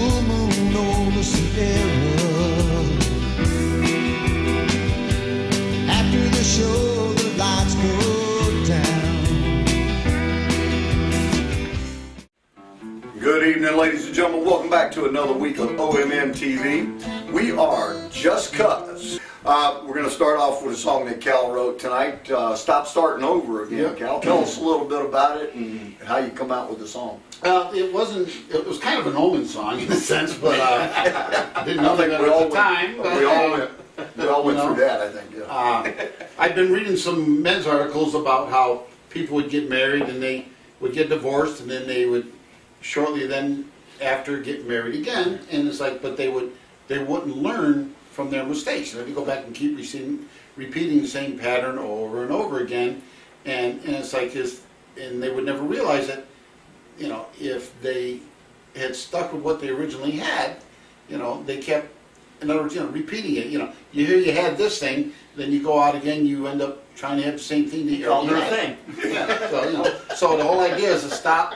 full moon over Sierra. After the show, the lights go down. Good evening, ladies and gentlemen. Welcome back to another week of OmnTV. We are Just Cuz. We're going to start off with a song that Cal wrote tonight, Stop Starting Over Again. Yep. Cal, tell us a little bit about it and how you come out with the song. It was kind of an Omen song in a sense, but didn't know that at all the time. We all went through that, I think. Yeah. I've been reading some men's articles about how people would get married and they would get divorced and then they would shortly then after get married again, and it's like, but they wouldn't learn from their mistakes. They would go back and keep repeating the same pattern over and over again, and it's like and they would never realize that, you know, if they had stuck with what they originally had, you know, they kept, in other words, you know, repeating it. You know, you hear you had this thing, then you go out again, you end up trying to have the same thing that you already had. Yeah. So, you know, so the whole idea is to start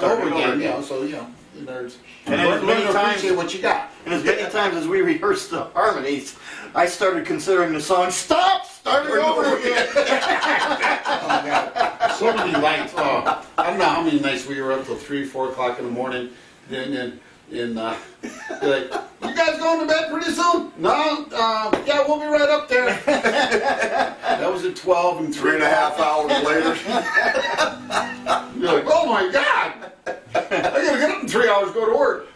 over again. You know, so you know, there's and as many times appreciate what you got. And as many times as we rehearsed the harmonies, I started considering the song "Stop Starting Over Again." Oh, God. So many nights. Oh, I don't know how many nights we were up till 3, 4 o'clock in the morning. Then like, you guys going to bed pretty soon? No. Yeah, we'll be right up there. That was at 12 and 3.5 hours later. You're like, oh my God! I gotta get up in 3 hours, go to work.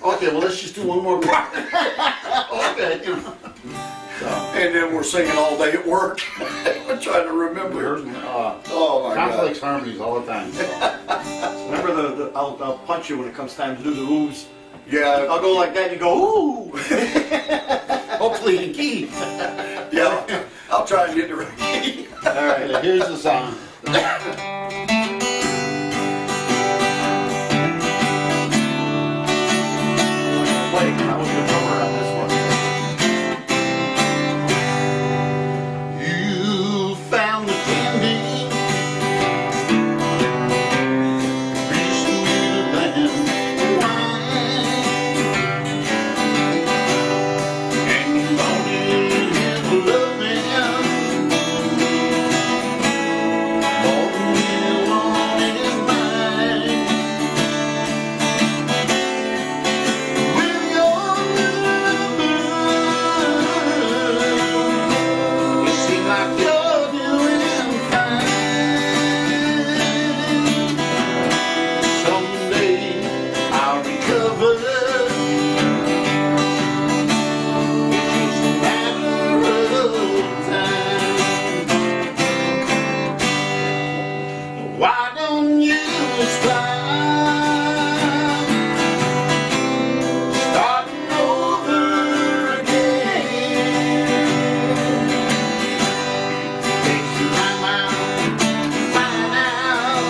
Okay, well let's just do one more part. Okay, you know. So. And then we're singing all day at work. I'm trying to remember. Oh my God. Complex harmonies all the time. So. Remember I'll punch you when it comes time to do the oohs. Yeah. I'll go like that and you go, ooh. Hopefully in key. Yeah. I'll try and get the right key. All right, here's the song. Wait, I was the drummer on this one. You found the candy, pretty sweeter than wine, and you wanted his loving more than you wanted his mind. With your love, it seems like you're doing fine. Someday I'll recover. It's just a matter of time. Why don't you stop starting over again? Take some time out to find out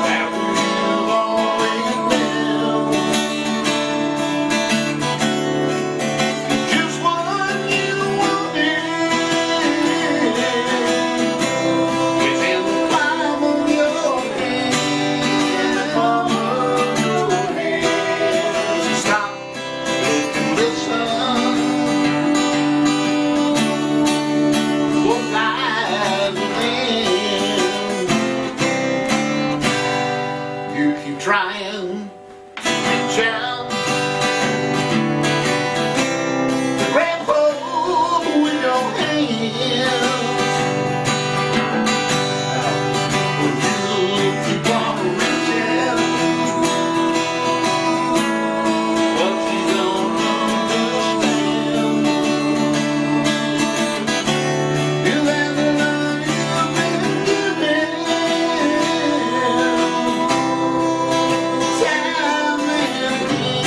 that we've always been. Just what you wanted is in the palm of your hand. So stop, look and listen. What lies within. You keep trying to reach out, to grab hold with your hands. You keep on reaching, but you don't understand. You have the love you've been given, time and again.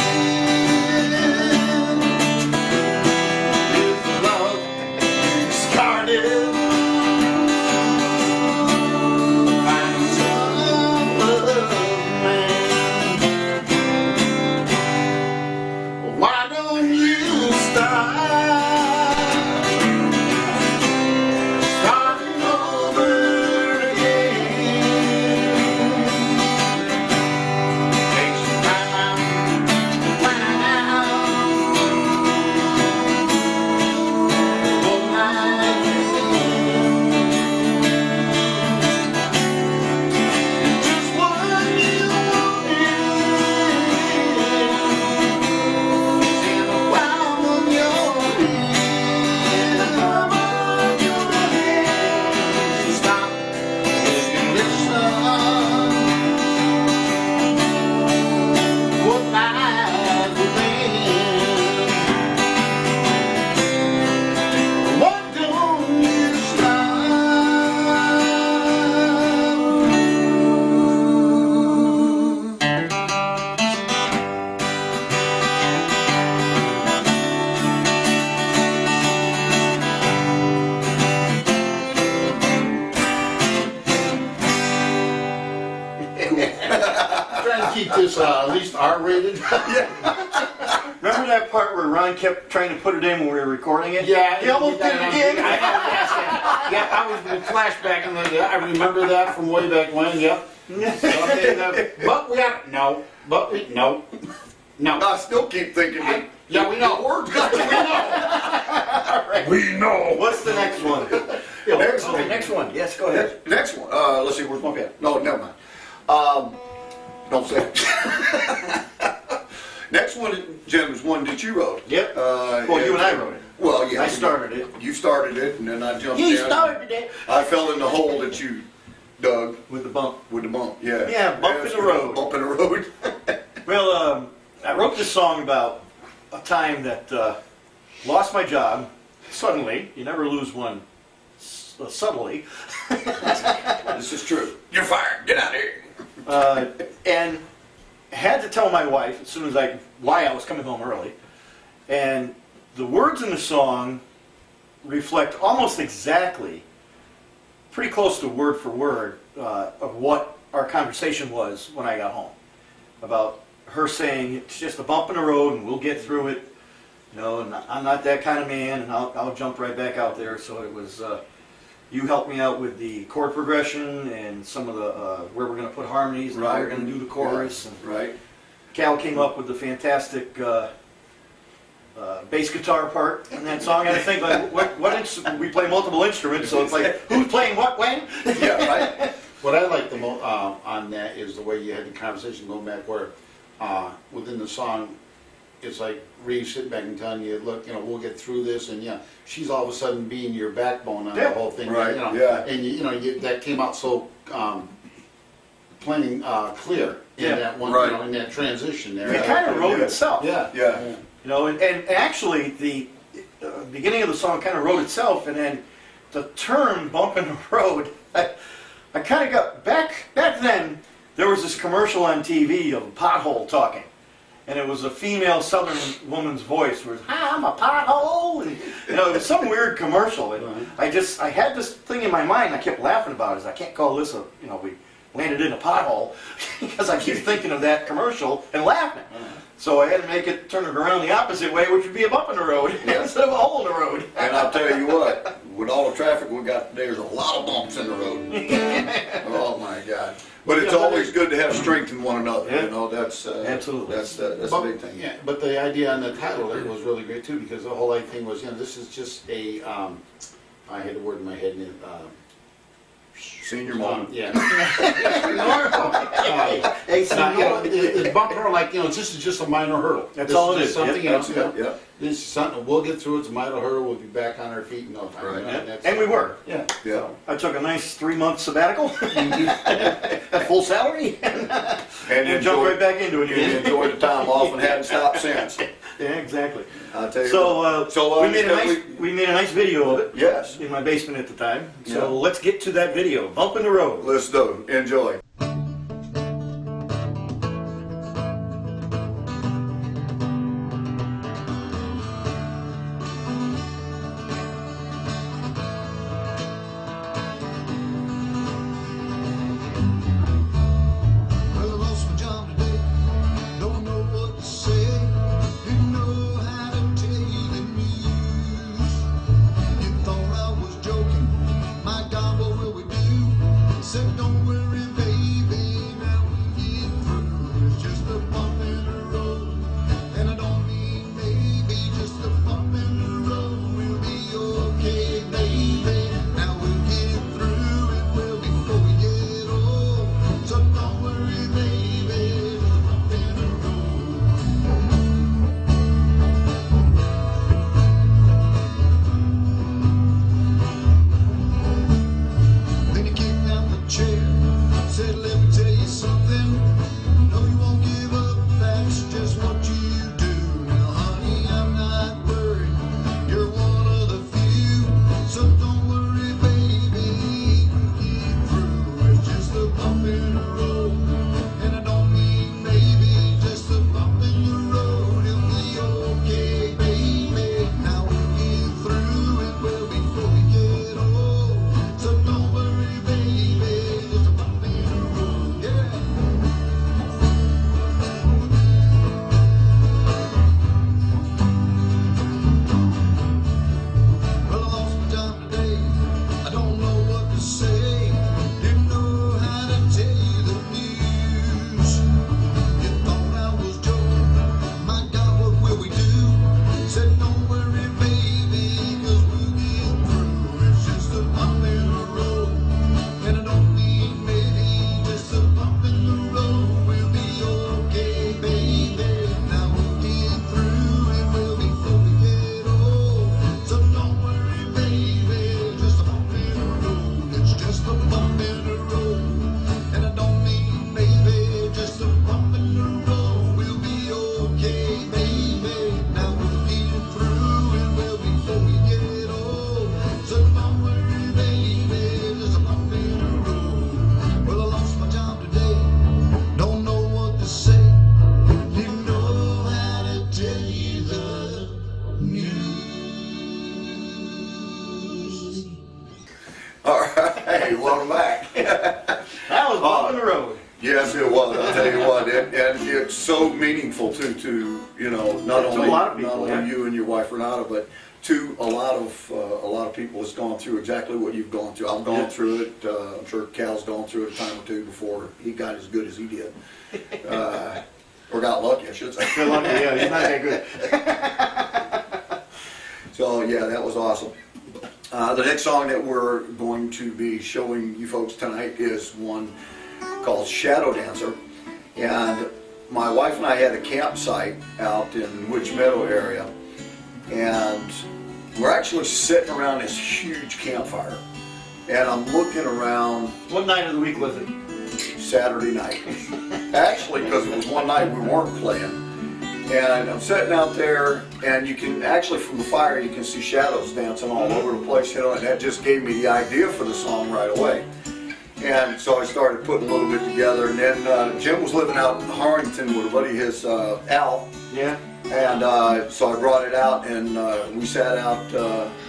keep this at least R-rated. Remember that part where Ron kept trying to put it in when we were recording it? Yeah, He almost did it again. Yeah, I was in flashback, and I remember that from way back when. Yep. But we have no. But we no. I still keep thinking that. Yeah, we know. The words got to We know. We know. What's the next one? Next one. Yes, go ahead. Next one. Let's see. Where's my pen? No, never mind. Don't say it. Next one, Jim, is one that you wrote. Yep. Well, you and I wrote it. Well, yeah. I started it. You started it, and then I jumped in. You started it. I fell in the hole that you dug. With the bump. With the bump, yeah. Yeah, bump in the road. Bump in the road. Well, I wrote this song about a time that lost my job suddenly. You never lose one subtly. This is true. You're fired. Get out of here. And had to tell my wife as soon as why I was coming home early. And the words in the song reflect almost exactly, pretty close to word for word, of what our conversation was when I got home. About her saying, it's just a bump in the road and we'll get through it. You know, and I'm not that kind of man, and I'll jump right back out there. So it was, you helped me out with the chord progression and some of the, where we're going to put harmonies and how we're going to do the chorus. Yeah. And Right. Cal came up with the fantastic bass guitar part in that song. And I think, like, we play multiple instruments, so it's like, who's playing what when? Yeah, right. What I like the most on that is the way you had the conversation going back where within the song, it's like Reeves sitting back and telling you, look, you know, we'll get through this, and yeah, she's all of a sudden being your backbone on the whole thing, right? You know, yeah, and that came out so plain clear in that one, you know, in that transition there. It kind of wrote itself. Yeah. You know, and actually the beginning of the song kind of wrote itself, and then the term "bump in the road," I kind of got back then. There was this commercial on TV of a pothole talking, and it was a female Southern woman's voice. Where I'm a pothole, and, you know, it was some weird commercial. And I had this thing in my mind. I kept laughing about it. Is I can't call this we landed in a pothole because I keep thinking of that commercial and laughing. So I had to turn it around the opposite way, which would be a bump in the road instead of a hole in the road. And I'll tell you what, with all the traffic we got today, there's a lot of bumps in the road. Oh my God! But it's always good to have strength in one another. Yeah. You know, that's absolutely that's a big thing. Yeah, but the idea on the title there was really great too, because the whole thing was, you know, this is just a I had the word in my head. Senior mom. Yeah. It's bump her like, you know, this is just a minor hurdle. That's all it is. Something else. Yeah. This is something we'll get through. It's a minor hurdle. We'll be back on our feet in no time. Right. You know, And we were. Yeah. Yeah. I took a nice 3-month sabbatical at full salary and jumped right back into it. And enjoyed the time off and hadn't stopped since. Yeah, exactly. I'll tell you. So we made a nice video of it. Yes. In my basement at the time. So Yeah. let's get to that video. Bump in the road. Let's do it. Enjoy. Well, I lost my job today. Don't know what to say. Didn't know how to tell you the news. You thought I was joking. My God, what will we do? Said, don't worry, baby. it's so meaningful to you know, not To only a lot of people, yeah. you and your wife Renata, but to a lot of people that's gone through exactly what you've gone through. I've gone Yeah. through it. I'm sure Cal's gone through it a time or two before he got as good as he did, or got lucky, I should say. Good luck, yeah, he's not that good. So yeah, that was awesome. The next song that we're going to be showing you folks tonight is one called Shadow Dancer. And my wife and I had a campsite out in Witch Meadow area. And we're actually sitting around this huge campfire. And I'm looking around. What night of the week was it? Saturday night. Actually, because it was one night we weren't playing. And I'm sitting out there, and you can actually, from the fire, you can see shadows dancing all over the place, you know, and that just gave me the idea for the song right away. And so I started putting a little bit together, and then Jim was living out in Harrington with a buddy of his, Al. Yeah. And so I brought it out, and we sat out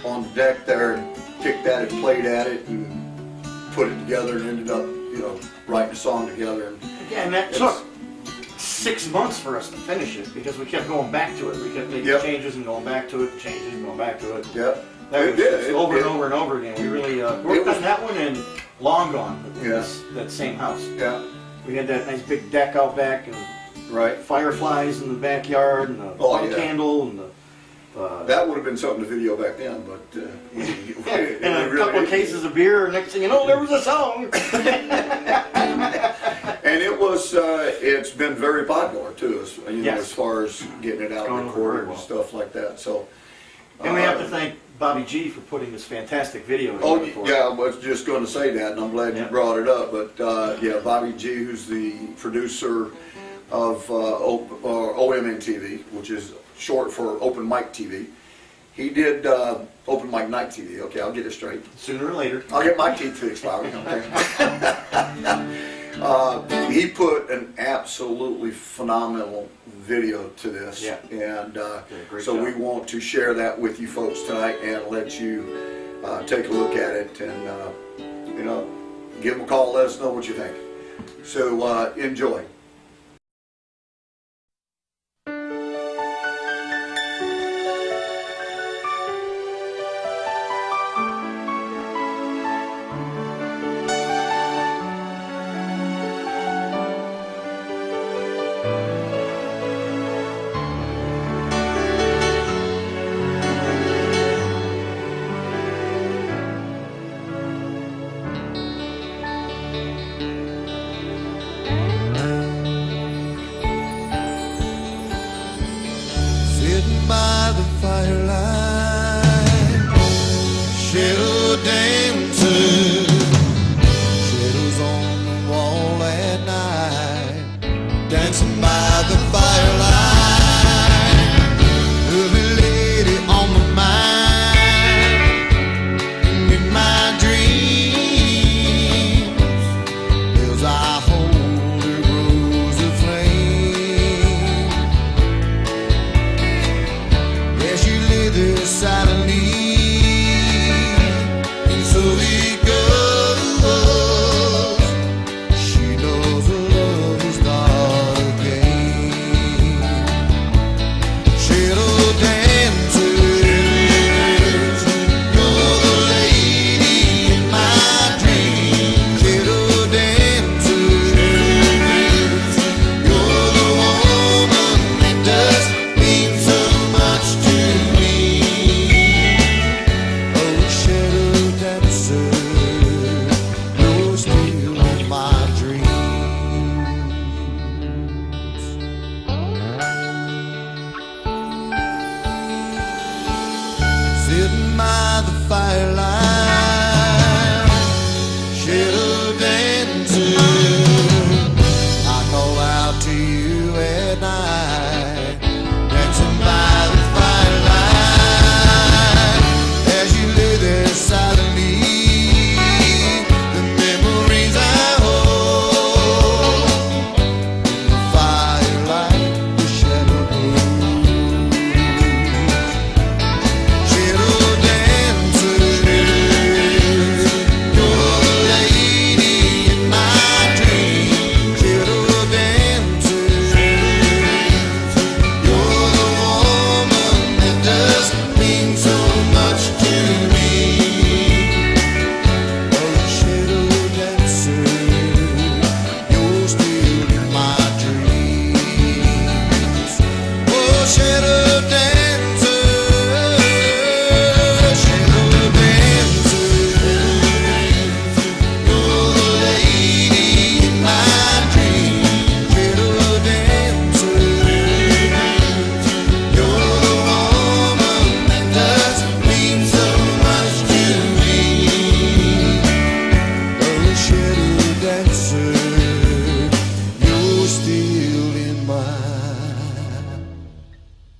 on the deck there and picked at it, played at it, and put it together, and ended up, you know, writing a song together. And Yeah, and that took 6 months for us to finish it because we kept going back to it. We kept making Yep. changes and going back to it, changes and going back to it. Yep. That It was did. just It over did. and over and over again. We really worked was- on that one and Long Gone, Yeah. that same house. Yeah, We had that nice big deck out back and right. fireflies in the backyard and the Oh, one yeah. candle and the That would have been something to video back then, but and a couple of cases of beer. And next thing you know, there was a song. And it was, it's been very popular too, you know, Yes. as far as getting it out Gone and over very recorded and well. stuff like that. So, And we have to thank Bobby G for putting this fantastic video oh together for us. yeah, I was just going to say that, and I'm glad you Yeah. brought it up. But yeah, Bobby G, who's the producer of OmnTV, which is short for Open Mic TV. He did Open Mic Night TV. Okay, I'll get it straight. Sooner or later. I'll get my teeth fixed, Bobby. Okay. He put an absolutely phenomenal video to this, Yeah. and great so job. we want to share that with you folks tonight and let you take a look at it and you know, give them a call, let us know what you think. So enjoy. Sitting by the firelight, shadow dancer, shadows on the wall at night, dancing by the firelight, lovely lady on my mind, in my dreams, as I hold her rosy flame. Yeah, she lay there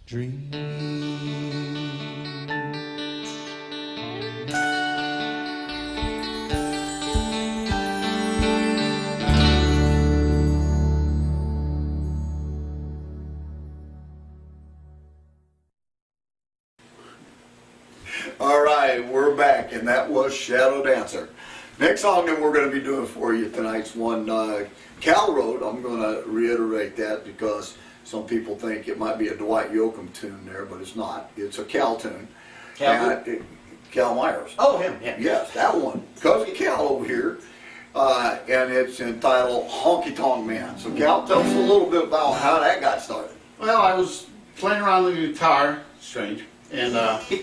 dreams. All right, we're back, and that was Shadow Dancer. Next song that we're going to be doing for you tonight's one, Cal wrote. I'm going to reiterate that because some people think it might be a Dwight Yoakam tune there, but it's not. It's a Cal tune. Cal? Cal Myers. Oh, him, yeah. Yes, that one. Cousin Cal over here. And it's entitled Honky Tonk Man. So Cal, tell us a little bit about how that got started. Well, I was playing around with the guitar, strange, and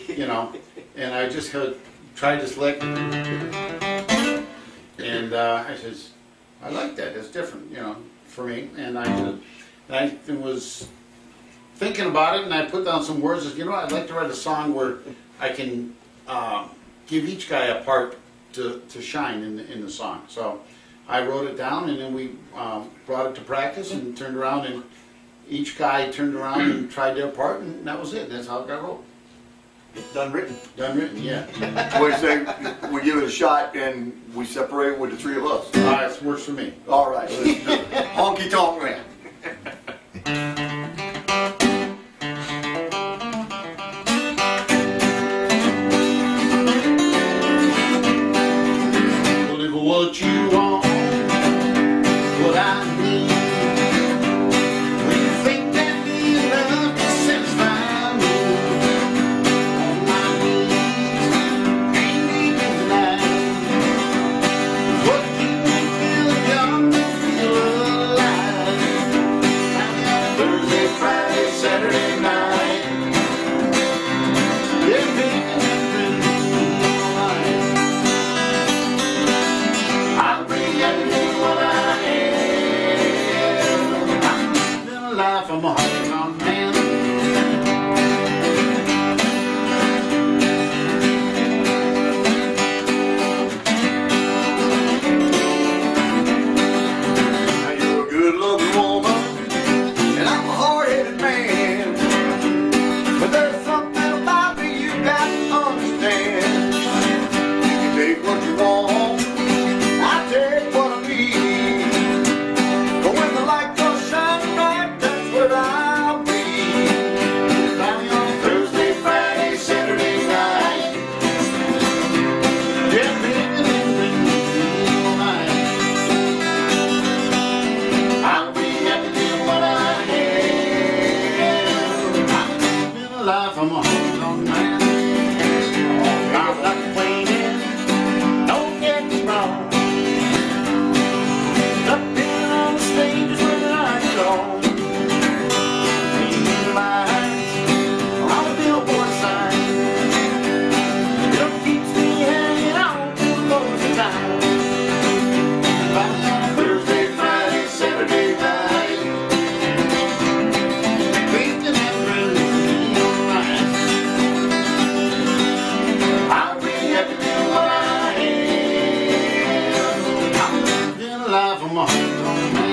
you know, and I just had tried this lick, and I says, I like that. It's different, you know, for me. And I was thinking about it, and I put down some words. You know, I'd like to write a song where I can give each guy a part to shine in the song. So I wrote it down, and then we brought it to practice and turned around, and each guy turned around and tried their part, and that was it. That's how it got wrote. Done written. Done written, yeah. We say we give it a shot and we separate with the three of us. It works for me. All right, let's do it. Honky Tonk Man. Live what you want, what I need. When you think that be enough to satisfy me, on my knees, ain't even tonight. What keeps me feeling young and feel alive? Thursday, Friday, Saturday night. Yeah, baby, I'll bring everything what I am. I'm living a life, I'm a honky tonk man. Now you're a good-looking woman, and I'm a hard-headed man. But there's something about me you got to understand. You can take what you want, I take what I need. But when the light goes shining bright, that's where I'll be. Find me on Thursday, Friday, Saturday night. Yeah, baby, living all night. I'll be happy doing what I am. I'm living a life, I'm a honky tonk man. I'm not complaining, don't get me wrong. Up there on the stage is where I belong. Between lines, on the billboard sign. It keeps me hanging on to the close of time. Thursday, Friday, Saturday night. Thinking everything alright. I'll be happy doing what I am. I'm living a life, I'm a honky tonk man.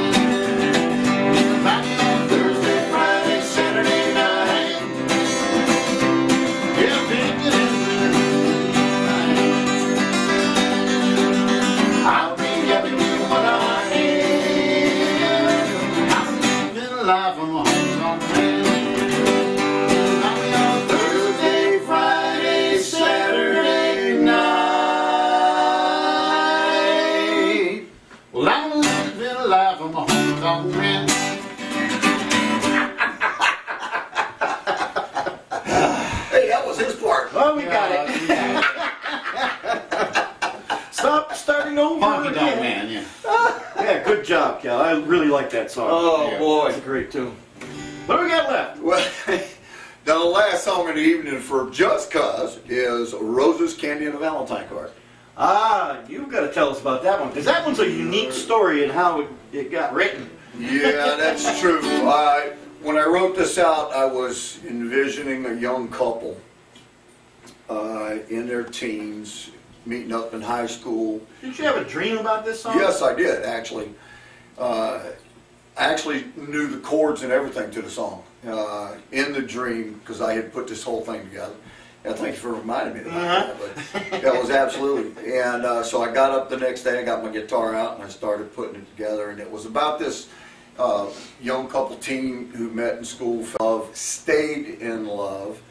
Thursday, Friday, Saturday night. Yeah, thinking everything alright. I'll be happy doing what I am. I'm living a life, I'm a honky tonk man. I'll be on Thursday, Friday, Saturday night. Well, I'm living a life, I'm a honky tonk man. Hey, that was his part. Well, we got it. Stop starting over Honky again. tonk man, yeah. Yeah, good job, Cal. I really like that song. Oh, Yeah. boy. It's a great tune. What do we got left? Well, the last song of the evening for Just Cuz is Roses, Candy, and a Valentine Card. Ah, you've got to tell us about that one, because that one's a unique story and how it got written. Yeah, that's true. When I wrote this out, I was envisioning a young couple in their teens, meeting up in high school. Did you have a dream about this song? Yes, I did, actually. I actually knew the chords and everything to the song in the dream because I had put this whole thing together. And thank you for reminding me about that. But that was absolutely. And so I got up the next day, I got my guitar out, and I started putting it together. And it was about this young couple teen who met in school, stayed in love.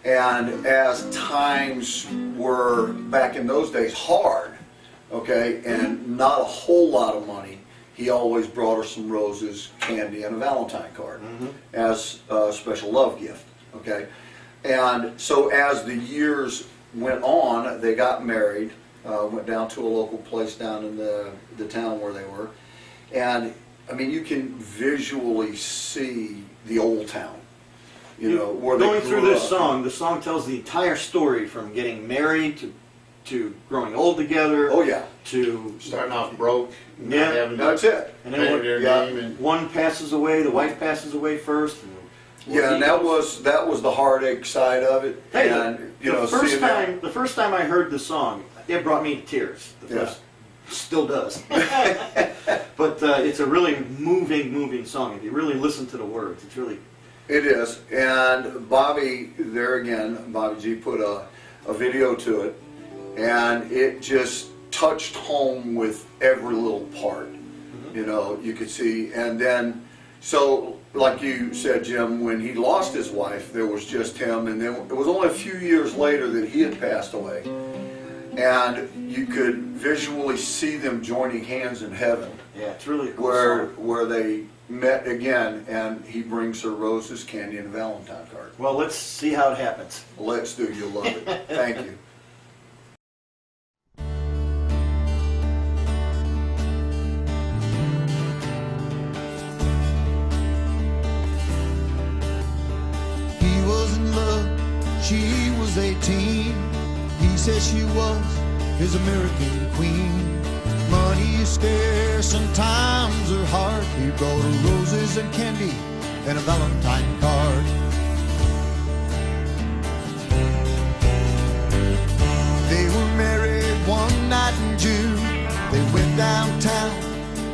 And as times were back in those days hard, okay, and not a whole lot of money, he always brought her some roses, candy, and a Valentine card as a special love gift, okay. And so as the years went on, they got married, went down to a local place down in the town where they were. And, I mean, you can visually see the old town, you know, where they going grew through this up. song, the song tells the entire story from getting married to growing old together. Oh, yeah. To Starting off broke. Yeah, having to That's it. and pay then their yeah. name and one passes away, the wife passes away first. And Yeah, and that was the heartache side of it. Hey, And, you know, the first seeing time, the first time I heard the song, it brought me to tears. The Yeah. first, still does. But it's a really moving song. If you really listen to the words, it's really. It is, and Bobby, there again, Bobby G put a video to it, and it just touched home with every little part. You know, you could see, and then, so like you said, Jim, when he lost his wife, there was just him, and then it was only a few years later that he had passed away, and you could visually see them joining hands in heaven. Yeah, it's really a cool where they met again, and he brings her roses, candy, and a Valentine card. Well, let's see how it happens. Let's do. You'll love it. Thank you. He was in love, she was 18. He said she was his American queen. Money is scarce and times are hard. He brought her roses and candy and a Valentine card. They were married one night in June. They went downtown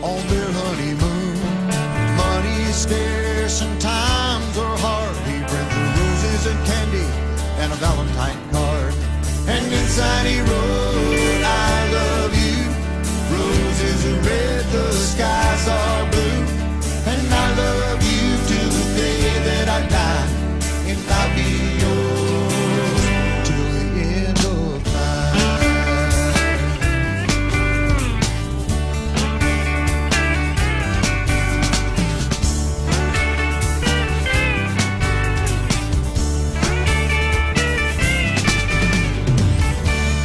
on their honeymoon. Money is scarce and times are hard. He brings her roses and candy and a Valentine card. And inside he wrote, I love you. Roses are red, the skies are blue. And I love you till the day that I die. And I'll be yours till the end of time.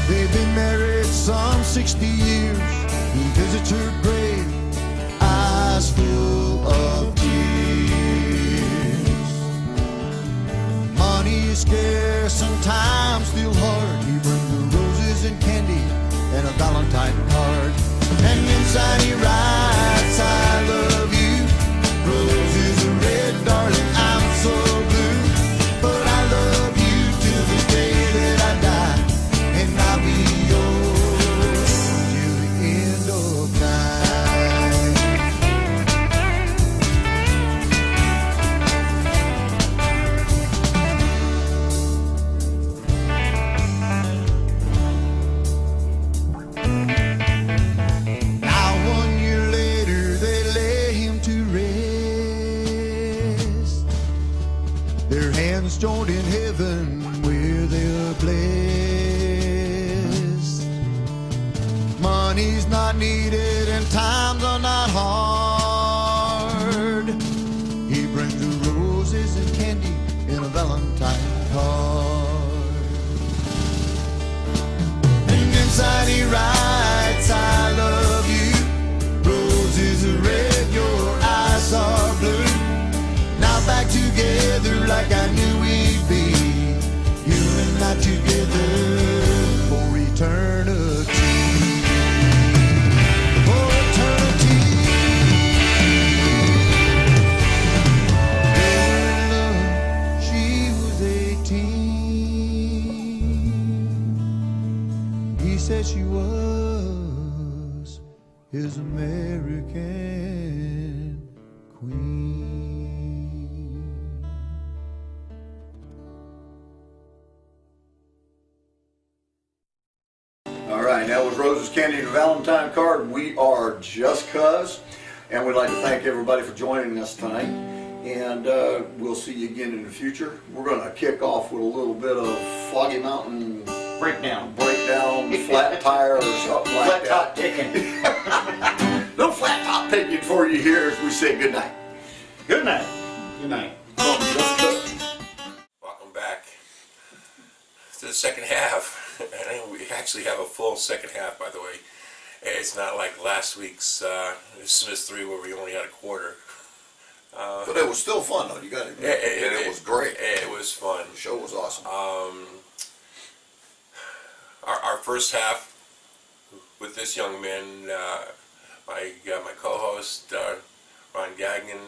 They've been married some 60 years. He visits her grave, eyes full of tears. Money is scarce and time's still hard. He brings her roses and candy and a Valentine card. And inside he writes, I love you. Roses are red, darling, I'm so blue. But I love you till the day that I die. And I'll be yours till the end of time. Now 1 year later they lay him to rest. Their hands joined in heaven where they're blessed. Money's not needed and times are not hard. He brings her roses and candy in a Valentine card. And inside he writes, I love you. Roses are red, your eyes are blue. Now back together like I knew we'd be. You and I together for eternity. For eternity. They were in love, she was 18. He said she was his American queen. All right, that was Rose's Candy and Valentine card. We are Just Cuz, and we'd like to thank everybody for joining us tonight. And we'll see you again in the future. We're going to kick off with a little bit of Foggy Mountain Breakdown. flat tire or something like Flat top that. ticking. Little flat top picking for you here as we say good night. Good night. Good night. From Just Cuz. Welcome back to the second half. And we actually have a full second half, by the way. It's not like last week's Smith 3 where we only had a quarter. But it was still fun, though. You got to admit. It was great. It was fun. The show was awesome. Our first half with this young man, my co-host Ron Gagnon,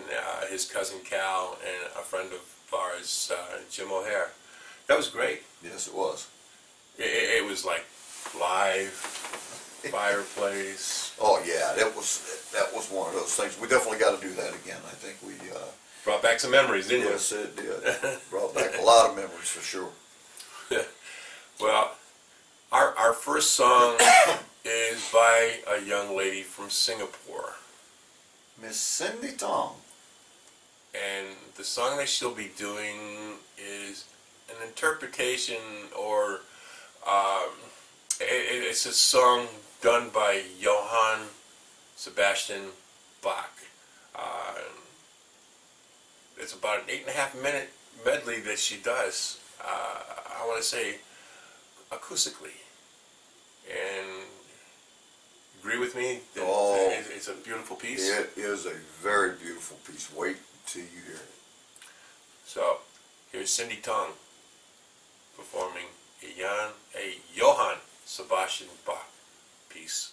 his cousin Cal, and a friend of ours, Jim O'Hare. That was great. Yes, it was. It was like live fireplace. Oh yeah, that was one of those things. We definitely got to do that again. I think we Brought back some memories, didn't yes, it did. Brought back a lot of memories for sure. Well, our first song is by a young lady from Singapore. Miss Cindy Tong. And the song that she'll be doing is an interpretation, or it's a song done by Johann Sebastian Bach. It's about an 8.5 minute medley that she does, I want to say acoustically. And agree with me that it's a beautiful piece? It is a very beautiful piece. Wait till you hear it. So, here's Cindy Tong performing a Johann Sebastian Bach piece.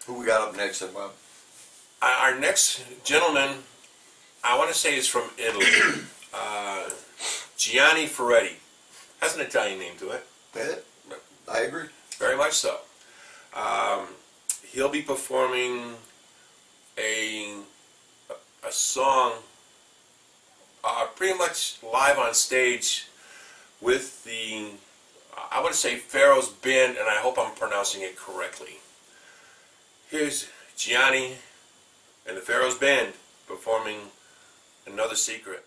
Who we got up next, Bob? Our next gentleman, I want to say, is from Italy. Gianni Ferretti. Has an Italian name to it. I agree. Very much so. He'll be performing a song pretty much live on stage with the, I would say, Pharaoh's Band, and I hope I'm pronouncing it correctly. Here's Gianni and the Pharaoh's Band performing Another Secret.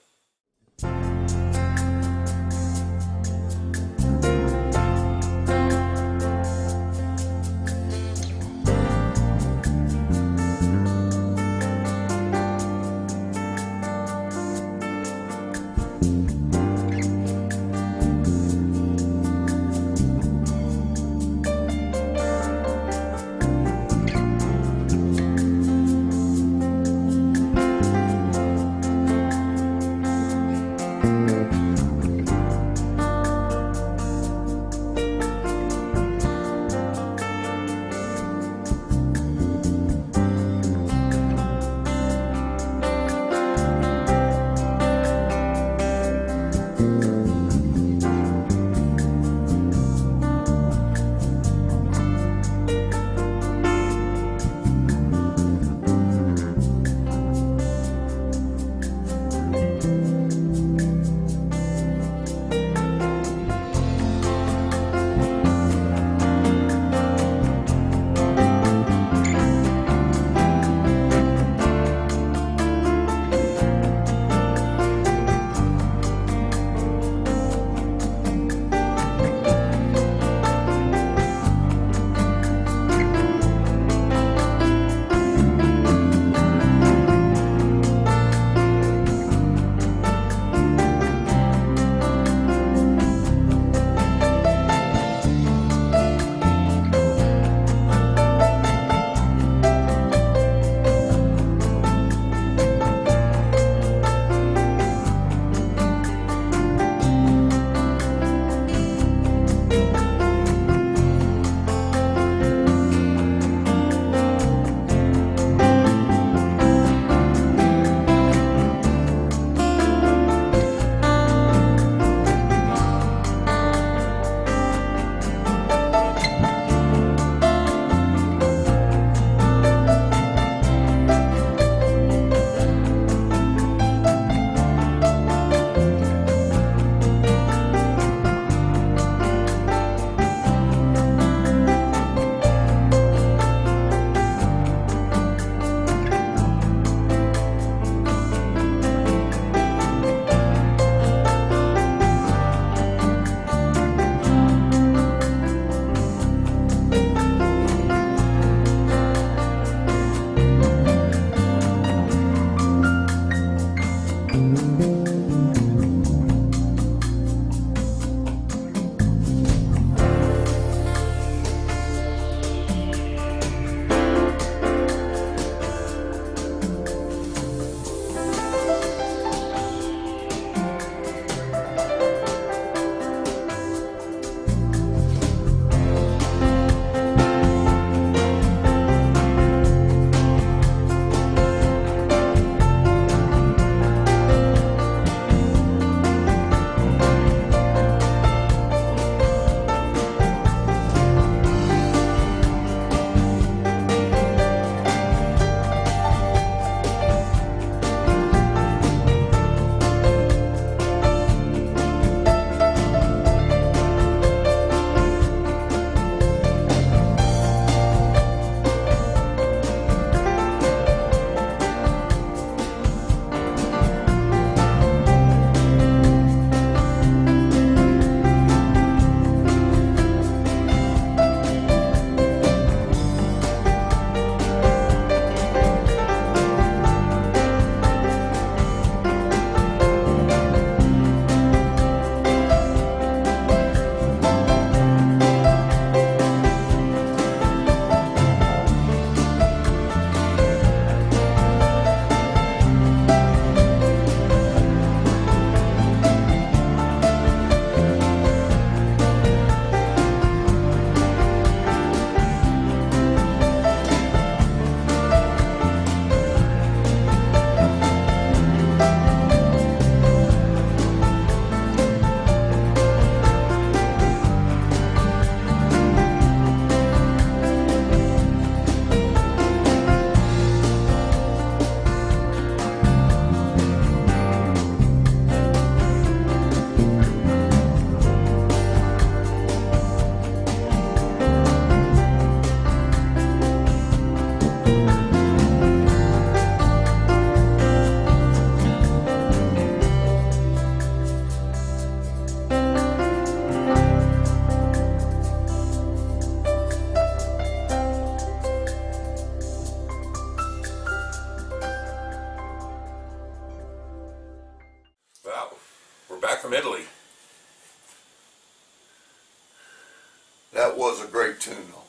That was a great tune, though.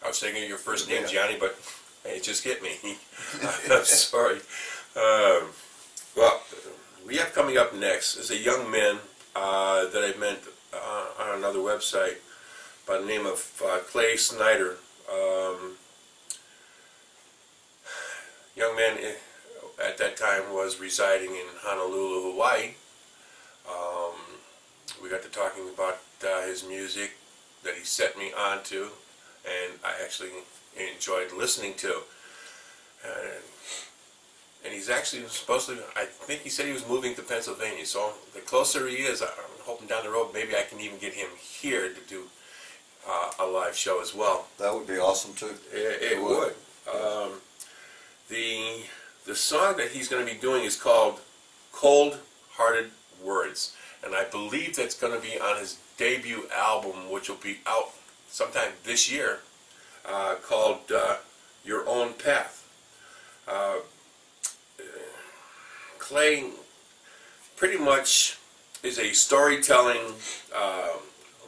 I was thinking of your first name, Yeah. Johnny, but hey, it just hit me. I'm sorry. Well, we have coming up next is a young man that I met on another website by the name of Clay Snyder. Young man at that time was residing in Honolulu, Hawaii. We got to talking about his music that he set me onto, and I actually enjoyed listening to. And he's actually supposed to, I think he said he was moving to Pennsylvania, so the closer he is, I'm hoping down the road maybe I can even get him here to do a live show as well. That would be awesome, too. It would. The song that he's going to be doing is called Cold Hearted Words, and I believe that's going to be on his debut album, which will be out sometime this year, called Your Own Path. Clay pretty much is a storytelling,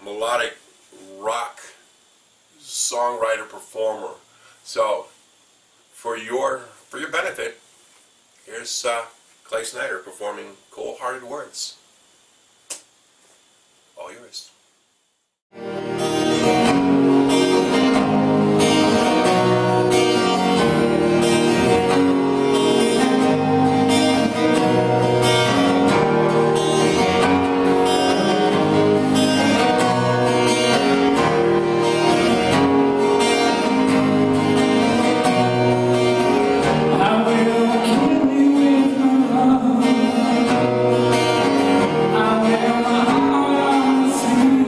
melodic rock songwriter performer. So for your benefit, here's Clay Snyder performing Cold Hearted Words. All yours. I wear my heart on the sleeve.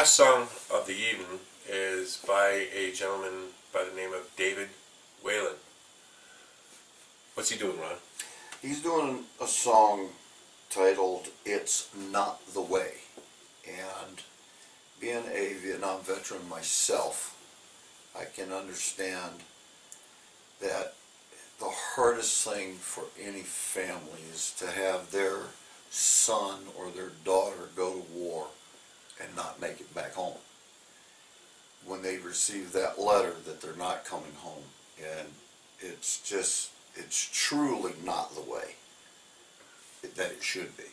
last song of the evening is by a gentleman by the name of David Whalen. What's he doing, Ron? He's doing a song titled It's Not the Way. And being a Vietnam veteran myself, I can understand that the hardest thing for any family is to have their son or their daughter go to war and not make it back home. When they receive that letter that they're not coming home, and it's truly not the way that it should be.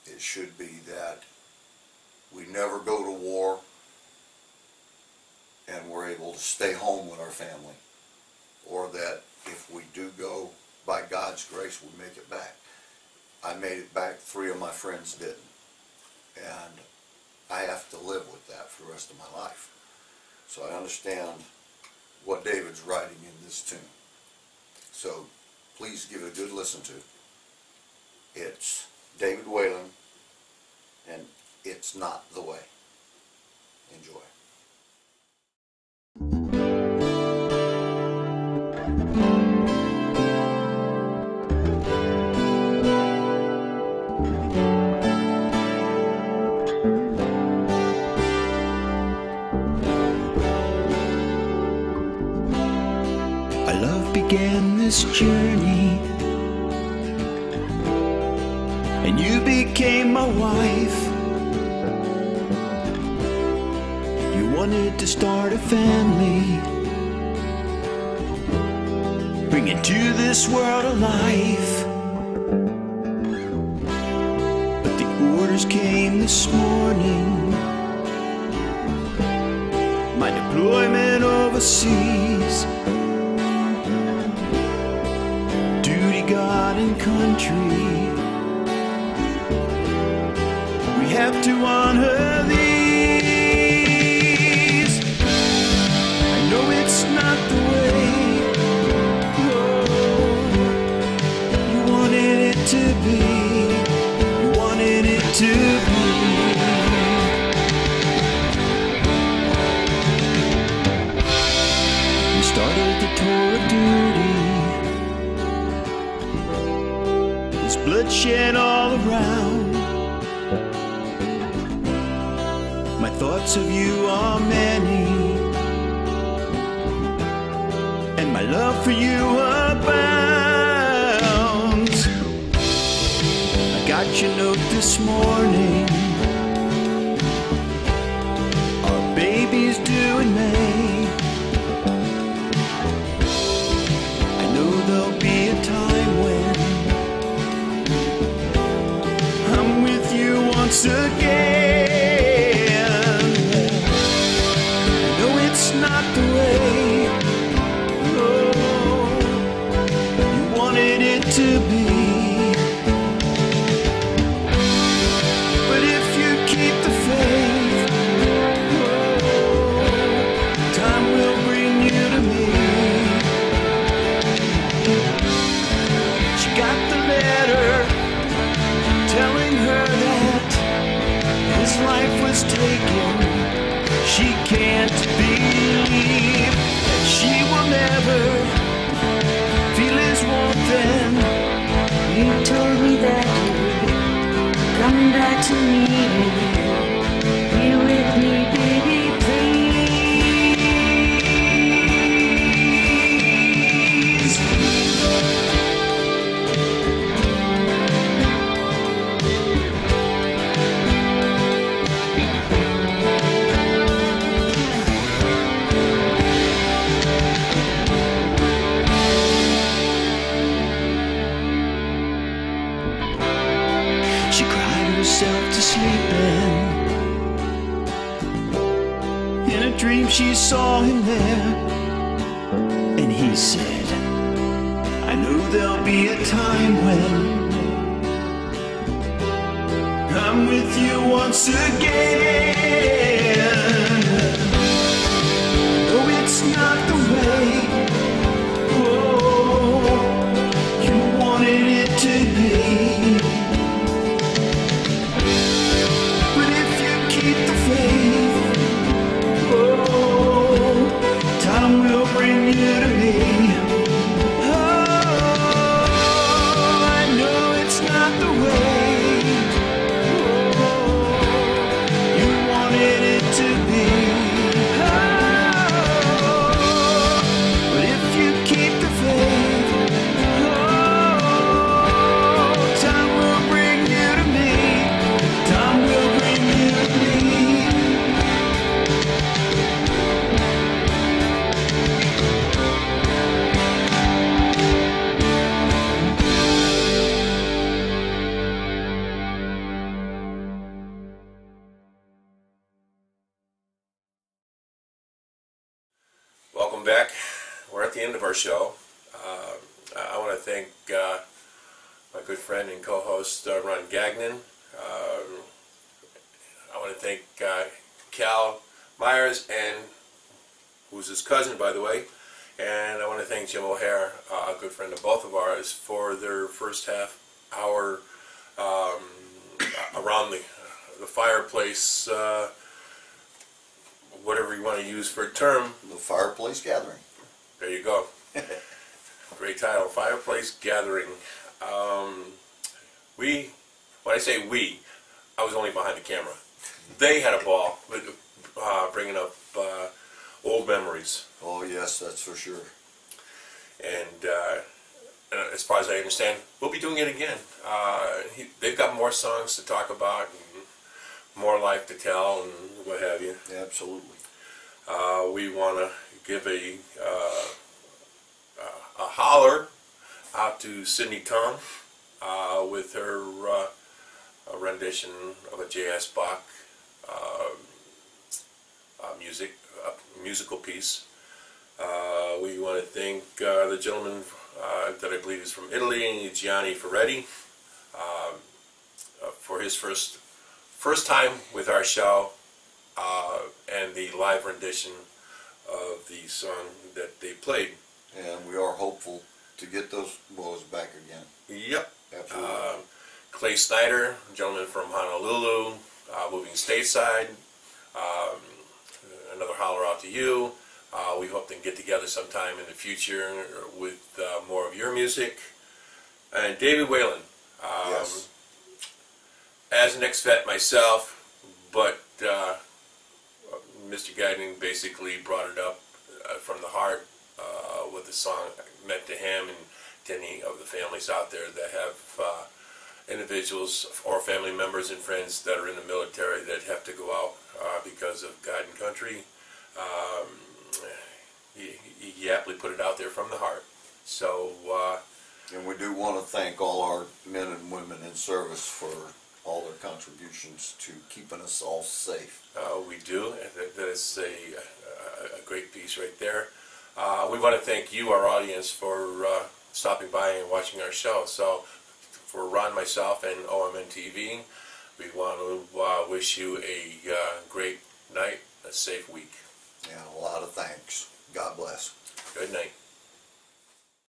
It should be that we never go to war and we're able to stay home with our family, or that if we do go, by God's grace, we make it back. I made it back, 3 of my friends didn't, and I have to live with that for the rest of my life. So I understand what David's writing in this tune. So please give it a good listen to. It's David Whalen, and It's Not the Way. Enjoy. Our love began this journey, and you became my wife. You wanted to start a family, bring into this world a life. But the orders came this morning, my deployment overseas. Duty, God, and country, we have to honor these. I know it's not the way, oh, you wanted it to be, you wanted it to be. We started the tour of duty, there's bloodshed all around. My thoughts of you are many, and my love for you abounds. I got your note this morning, our baby's due in May. I know there'll be a time when I'm with you once again. It's not the way, oh, you wanted it to be. But if you keep the faith, oh, time will bring you to me. She got the letter telling her that his life was taken. She can't believe that she will never feel his warmth. And you told me that you'd come back to me. Be with me, baby, please. she cried herself to sleep in a dream she saw him there, and he said, I know there'll be a time when I'm with you once again. No, it's not the way, oh, you wanted it to be. But if you keep the faith, welcome back. We're at the end of our show. I want to thank my good friend and co-host Ron Gagnon. I want to thank Cal Myers, and who's his cousin, by the way. And I want to thank Jim O'Hare, a good friend of both of ours, for their first half hour around the fireplace, whatever you want to use for a term. The fireplace gathering. There you go. Great title, Fireplace Gathering. When I say we, I was only behind the camera. They had a ball with bringing up old memories. Oh yes, that's for sure. And as far as I understand, we'll be doing it again. They've got more songs to talk about, and more life to tell, and what have you. Absolutely. We want to give a holler out to Sydney Tom with her rendition of a J.S.Bach musical piece. We want to thank the gentleman that I believe is from Italy, Gianni Ferretti, for his first time with our show, and the live rendition of the song that they played. And we are hopeful to get those boys back again. Yep. Absolutely. Clay Snyder, a gentleman from Honolulu, moving stateside. Another holler out to you. We hope to get together sometime in the future with more of your music. And David Whalen. Yes. As an ex-vet myself, but Mr. Gagnon basically brought it up from the heart, what the song meant to him and to any of the families out there that have individuals or family members and friends that are in the military that have to go out because of God and country. He aptly put it out there from the heart. So, and we do want to thank all our men and women in service for all their contributions to keeping us all safe. We do. That is a great piece right there. We want to thank you, our audience, for stopping by and watching our show. So, for Ron, myself, and OmnTV, we want to wish you a great night, a safe week. And a lot of thanks. God bless. Good night.